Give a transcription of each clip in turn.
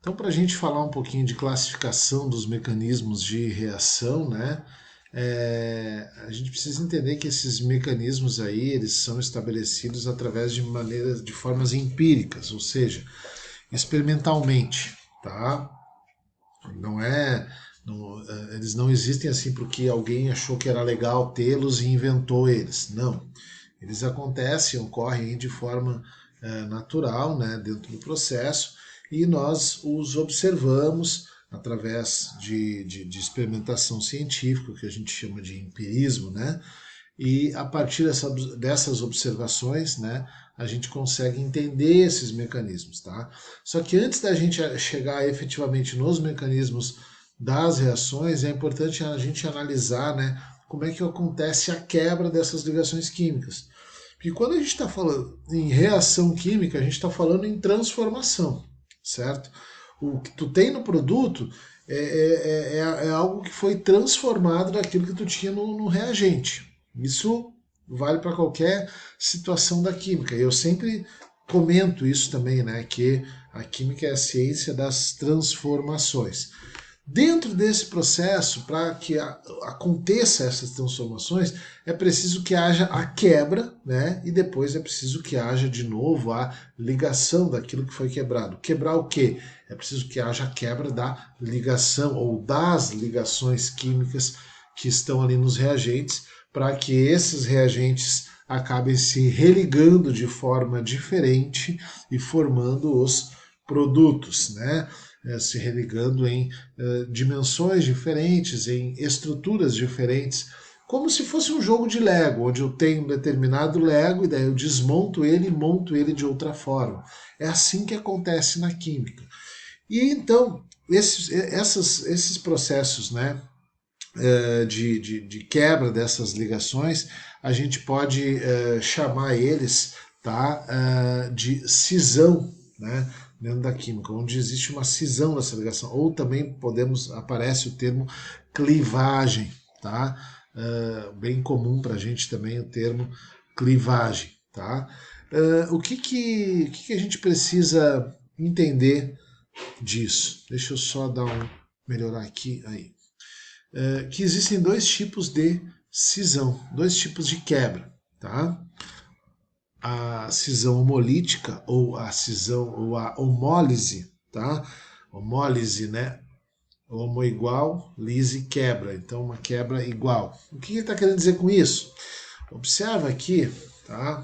Então, para a gente falar um pouquinho de classificação dos mecanismos de reação, né, a gente precisa entender que esses mecanismos aí eles são estabelecidos através de maneiras, de formas empíricas, ou seja, experimentalmente, tá? Não é, eles não existem assim porque alguém achou que era legal tê-los e inventou eles. Não, eles acontecem, ocorrem de forma natural, né, dentro do processo, e nós os observamos através de experimentação científica, que a gente chama de empirismo, né? E a partir dessas observações, né, a gente consegue entender esses mecanismos, tá? Só que antes da gente chegar efetivamente nos mecanismos das reações, é importante a gente analisar, né, como é que acontece a quebra dessas ligações químicas. Porque quando a gente está falando em reação química, a gente está falando em transformação, certo? O que tu tem no produto é algo que foi transformado daquilo que tu tinha no reagente. Isso vale para qualquer situação da química. Eu sempre comento isso também, né? Que a química é a ciência das transformações. Dentro desse processo, para que aconteça essas transformações, é preciso que haja a quebra, né? E depois é preciso que haja de novo a ligação daquilo que foi quebrado. Quebrar o quê? É preciso que haja a quebra da ligação ou das ligações químicas que estão ali nos reagentes, para que esses reagentes acabem se religando de forma diferente e formando os produtos, né? Se religando em dimensões diferentes, em estruturas diferentes, como se fosse um jogo de Lego, onde eu tenho um determinado Lego e daí eu desmonto ele e monto ele de outra forma. É assim que acontece na química. E então, esses processos, né, de quebra dessas ligações, a gente pode chamar eles, tá, de cisão, né, dentro da química, onde existe uma cisão dessa ligação, ou também aparece o termo clivagem, tá? Bem comum para a gente também o termo clivagem, tá? O que a gente precisa entender disso? Deixa eu só melhorar aqui aí. Que existem dois tipos de cisão, dois tipos de quebra, tá? A cisão homolítica ou a cisão ou a homólise, tá? Homólise, né? Homo igual, lise quebra, então uma quebra igual. O que ele está querendo dizer com isso? Observa aqui, tá?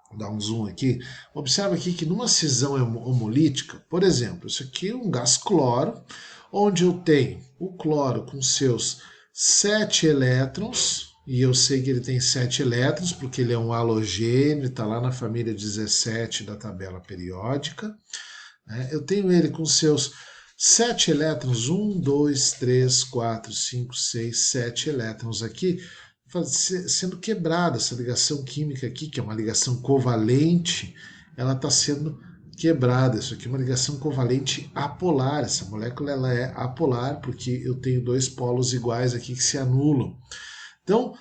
Vou dar um zoom aqui. Observa aqui que numa cisão homolítica, por exemplo, isso aqui é um gás cloro, onde eu tenho o cloro com seus 7 elétrons, e eu sei que ele tem 7 elétrons, porque ele é um halogênio, está lá na família 17 da tabela periódica. Né? Eu tenho ele com seus 7 elétrons, 1, 2, 3, 4, 5, 6, 7 elétrons aqui, sendo quebrada essa ligação química aqui, que é uma ligação covalente, ela está sendo quebrada. Isso aqui é uma ligação covalente apolar. Essa molécula ela é apolar porque eu tenho dois polos iguais aqui que se anulam. Então,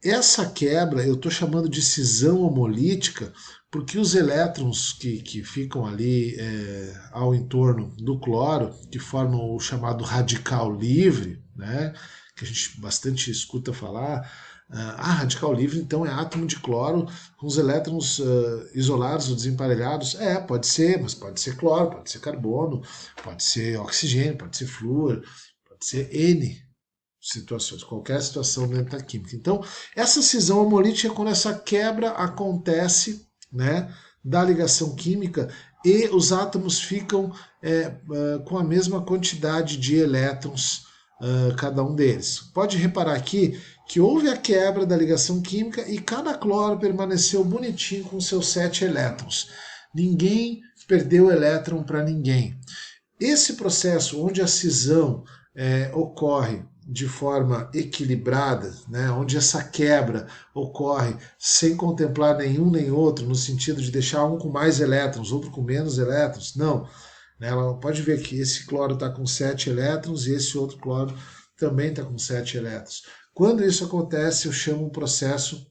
essa quebra eu estou chamando de cisão homolítica porque os elétrons que ficam ali ao entorno do cloro, que formam o chamado radical livre, né, que a gente bastante escuta falar, radical livre então é átomo de cloro com os elétrons isolados ou desemparelhados. Pode ser, mas pode ser cloro, pode ser carbono, pode ser oxigênio, pode ser flúor, pode ser N situações, qualquer situação dentro da química. Então, essa cisão homolítica é quando essa quebra acontece, né, da ligação química e os átomos ficam com a mesma quantidade de elétrons cada um deles. Pode reparar aqui que houve a quebra da ligação química e cada cloro permaneceu bonitinho com seus 7 elétrons. Ninguém perdeu elétron para ninguém. Esse processo onde a cisão ocorre de forma equilibrada, né, onde essa quebra ocorre sem contemplar nenhum nem outro, no sentido de deixar um com mais elétrons, outro com menos elétrons, não. Né, ela pode ver que esse cloro está com 7 elétrons e esse outro cloro também está com 7 elétrons. Quando isso acontece, eu chamo um processo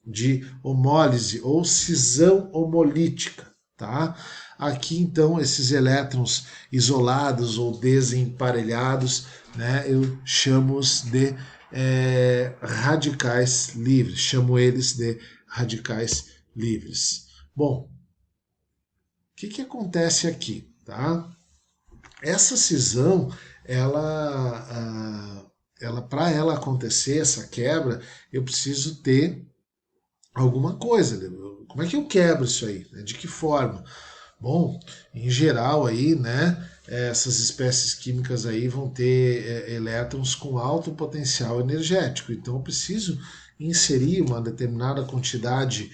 de homólise ou cisão homolítica. Tá? Aqui, então, esses elétrons isolados ou desemparelhados, né, eu chamo-os de radicais livres, chamo eles de radicais livres. Bom, o que acontece aqui? Tá? Essa cisão, para ela acontecer, essa quebra, eu preciso ter alguma coisa. Como é que eu quebro isso aí? De que forma? Bom, em geral aí, né, essas espécies químicas aí vão ter elétrons com alto potencial energético. Então eu preciso inserir uma determinada quantidade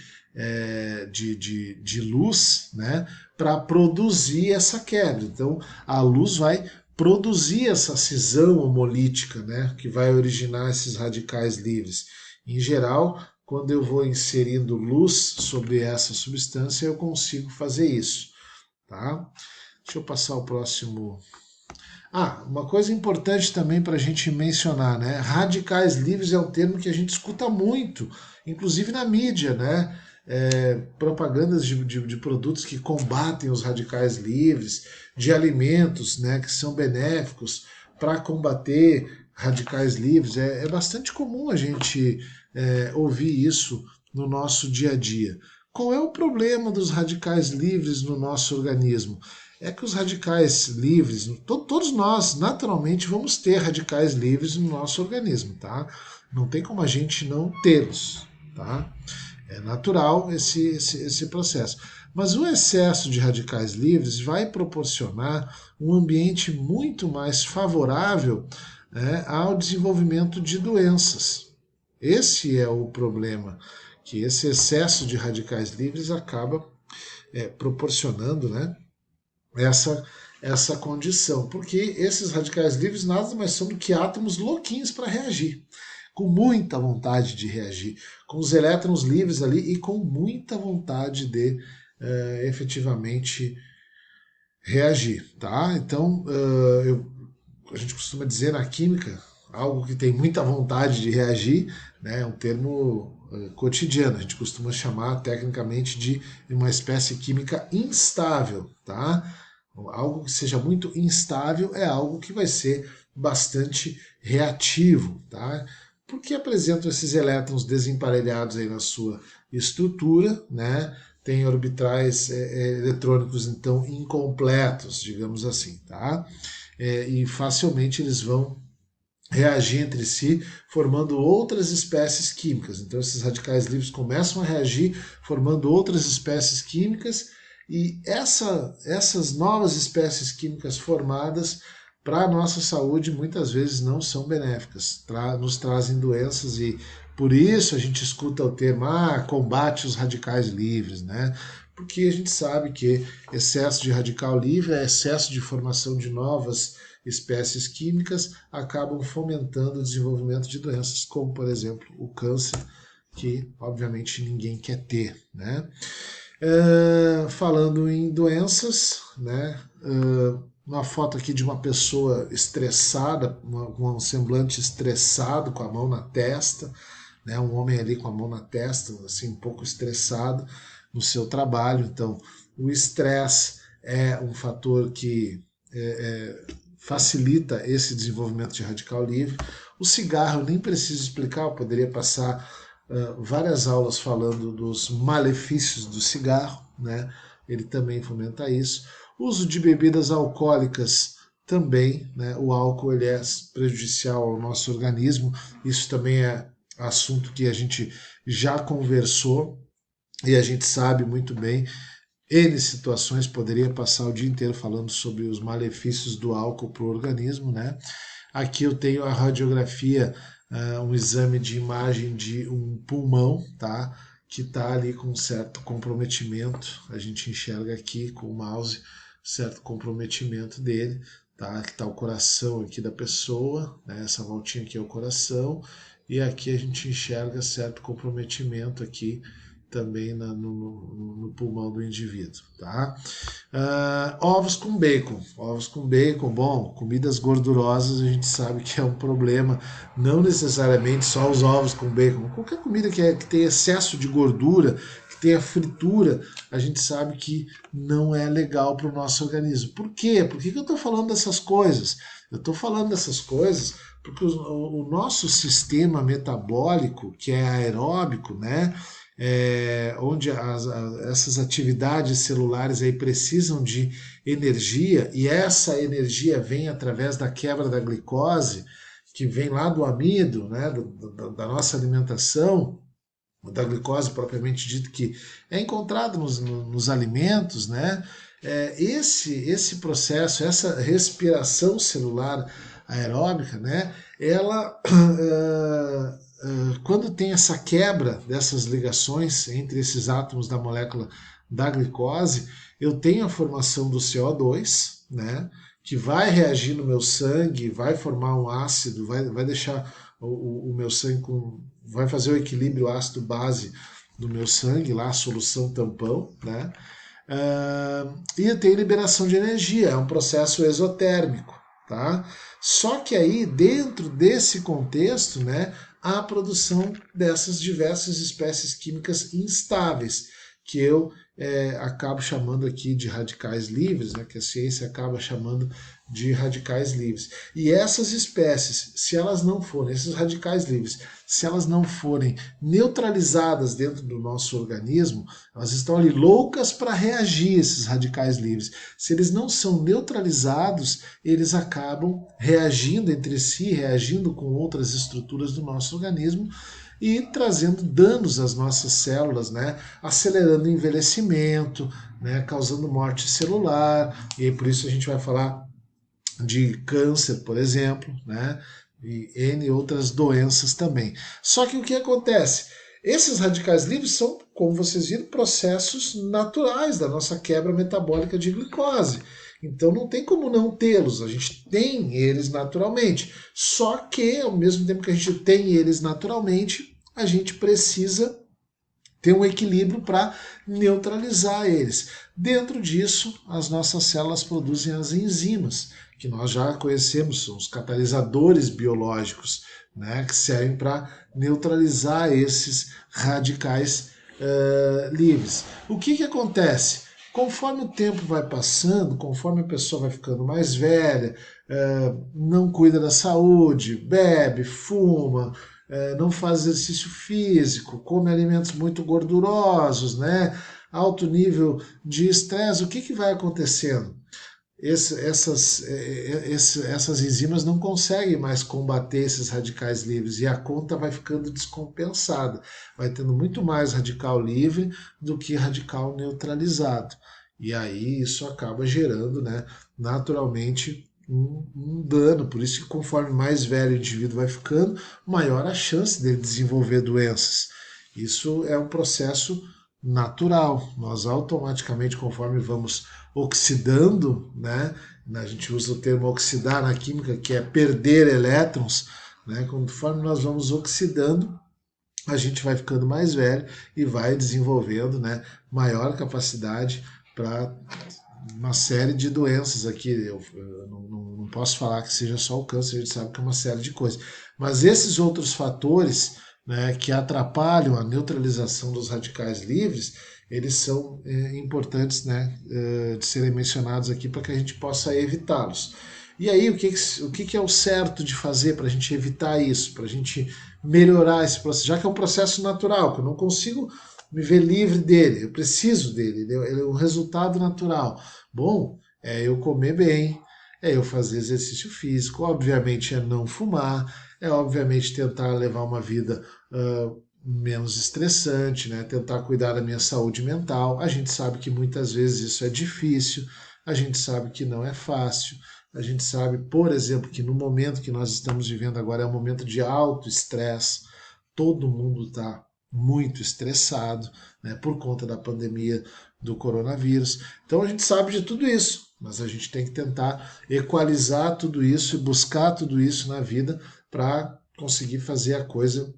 de luz, né, para produzir essa quebra. Então a luz vai produzir essa cisão homolítica, né, que vai originar esses radicais livres. Em geral, quando eu vou inserindo luz sobre essa substância, eu consigo fazer isso. Tá? Deixa eu passar o próximo. Uma coisa importante também para a gente mencionar, né? Radicais livres é um termo que a gente escuta muito, inclusive na mídia, né? Propagandas de produtos que combatem os radicais livres, de alimentos, né, que são benéficos para combater radicais livres. É bastante comum a gente ouvir isso no nosso dia a dia. Qual é o problema dos radicais livres no nosso organismo? É que os radicais livres, todos nós naturalmente vamos ter radicais livres no nosso organismo, tá? Não tem como a gente não tê-los, tá? É natural esse processo. Mas o excesso de radicais livres vai proporcionar um ambiente muito mais favorável, né, ao desenvolvimento de doenças. Esse é o problema, que esse excesso de radicais livres acaba proporcionando, né, essa condição, porque esses radicais livres nada mais são do que átomos louquinhos para reagir, com muita vontade de reagir, com os elétrons livres ali e com muita vontade de efetivamente reagir, tá? Então, a gente costuma dizer na química, algo que tem muita vontade de reagir, né, é um termo cotidiano, a gente costuma chamar tecnicamente de uma espécie química instável, tá? Algo que seja muito instável é algo que vai ser bastante reativo, tá? Porque apresentam esses elétrons desemparelhados aí na sua estrutura, né? Tem orbitais eletrônicos então incompletos, digamos assim, tá? E facilmente eles vão reagir entre si, formando outras espécies químicas. Então esses radicais livres começam a reagir, formando outras espécies químicas, e essas novas espécies químicas formadas para a nossa saúde muitas vezes não são benéficas, nos trazem doenças, e por isso a gente escuta o termo combate os radicais livres, né? Porque a gente sabe que excesso de radical livre é excesso de formação de novas espécies químicas, acabam fomentando o desenvolvimento de doenças como, por exemplo, o câncer, que obviamente ninguém quer ter, né? Falando em doenças, né? Uma foto aqui de uma pessoa estressada, com um semblante estressado, com a mão na testa, né? Um homem ali com a mão na testa, assim, um pouco estressado no seu trabalho. Então, o estresse é um fator que facilita esse desenvolvimento de radical livre. O cigarro, nem preciso explicar, eu poderia passar várias aulas falando dos malefícios do cigarro, né? Ele também fomenta isso. O uso de bebidas alcoólicas também, né? O álcool ele é prejudicial ao nosso organismo, isso também é assunto que a gente já conversou e a gente sabe muito bem. N situações, poderia passar o dia inteiro falando sobre os malefícios do álcool para o organismo, né? Aqui eu tenho a radiografia, um exame de imagem de um pulmão, tá? Que está ali com certo comprometimento. A gente enxerga aqui com o mouse certo comprometimento dele, tá? Aqui está o coração aqui da pessoa, né? Essa voltinha aqui é o coração, e aqui a gente enxerga certo comprometimento aqui também no pulmão do indivíduo, tá? Ovos com bacon, bom, comidas gordurosas a gente sabe que é um problema, não necessariamente só os ovos com bacon, qualquer comida que tem excesso de gordura, que tem a fritura, a gente sabe que não é legal para o nosso organismo. Por quê? Por que eu estou falando dessas coisas? Eu estou falando dessas coisas porque o nosso sistema metabólico, que é aeróbico, né? Onde essas atividades celulares aí precisam de energia, e essa energia vem através da quebra da glicose, que vem lá do amido, né, da nossa alimentação, da glicose propriamente dito, que é encontrado nos alimentos, né? Esse processo, essa respiração celular aeróbica, né? Ela, quando tem essa quebra dessas ligações entre esses átomos da molécula da glicose, eu tenho a formação do CO2, né? Que vai reagir no meu sangue, vai formar um ácido, vai deixar o meu sangue vai fazer o equilíbrio ácido-base do meu sangue, lá a solução tampão, né? E eu tenho liberação de energia, é um processo exotérmico, tá? Só que aí, dentro desse contexto, né, há a produção dessas diversas espécies químicas instáveis, que eu acabo chamando aqui de radicais livres, né, que a ciência acaba chamando de radicais livres. E essas espécies, se elas não forem, esses radicais livres, se elas não forem neutralizadas dentro do nosso organismo, elas estão ali loucas para reagir, esses radicais livres. Se eles não são neutralizados, eles acabam reagindo entre si, reagindo com outras estruturas do nosso organismo e trazendo danos às nossas células, né? Acelerando o envelhecimento, né? Causando morte celular, e por isso a gente vai falar de câncer, por exemplo, né? E N outras doenças também. Só que o que acontece? Esses radicais livres são, como vocês viram, processos naturais da nossa quebra metabólica de glicose. Então não tem como não tê-los, a gente tem eles naturalmente. Só que, ao mesmo tempo que a gente tem eles naturalmente, a gente precisa ter um equilíbrio para neutralizar eles. Dentro disso, as nossas células produzem as enzimas, que nós já conhecemos, são os catalisadores biológicos, né, que servem para neutralizar esses radicais livres. O que acontece? Conforme o tempo vai passando, conforme a pessoa vai ficando mais velha, não cuida da saúde, bebe, fuma, não faz exercício físico, come alimentos muito gordurosos, né? Alto nível de estresse, o que vai acontecendo? Essas enzimas não conseguem mais combater esses radicais livres e a conta vai ficando descompensada. Vai tendo muito mais radical livre do que radical neutralizado. E aí isso acaba gerando, né, naturalmente, um dano. Por isso que conforme mais velho o indivíduo vai ficando, maior a chance dele desenvolver doenças. Isso é um processo natural. Nós automaticamente, conforme vamos oxidando, né? A gente usa o termo oxidar na química, que é perder elétrons, né? Conforme nós vamos oxidando, a gente vai ficando mais velho e vai desenvolvendo, né, maior capacidade para uma série de doenças aqui. Eu não posso falar que seja só o câncer, a gente sabe que é uma série de coisas. Mas esses outros fatores, né, que atrapalham a neutralização dos radicais livres, eles são importantes, né, de serem mencionados aqui para que a gente possa evitá-los. E aí, o que é o certo de fazer para a gente evitar isso, para a gente melhorar esse processo, já que é um processo natural, que eu não consigo me ver livre dele, eu preciso dele, ele é um resultado natural. Bom, é eu comer bem, é eu fazer exercício físico, obviamente é não fumar, é obviamente tentar levar uma vida menos estressante, né? Tentar cuidar da minha saúde mental. A gente sabe que muitas vezes isso é difícil, a gente sabe que não é fácil, a gente sabe, por exemplo, que no momento que nós estamos vivendo agora é um momento de alto estresse, todo mundo está muito estressado, né, por conta da pandemia do coronavírus. Então a gente sabe de tudo isso, mas a gente tem que tentar equalizar tudo isso e buscar tudo isso na vida para conseguir fazer a coisa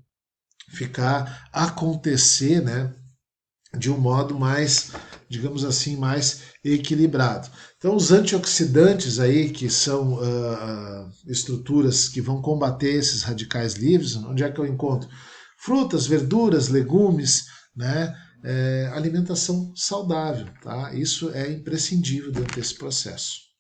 ficar acontecer, né, de um modo mais, digamos assim, mais equilibrado. Então, os antioxidantes aí, que são estruturas que vão combater esses radicais livres, onde é que eu encontro? Frutas, verduras, legumes, né? alimentação saudável, tá? Isso é imprescindível dentro desse processo.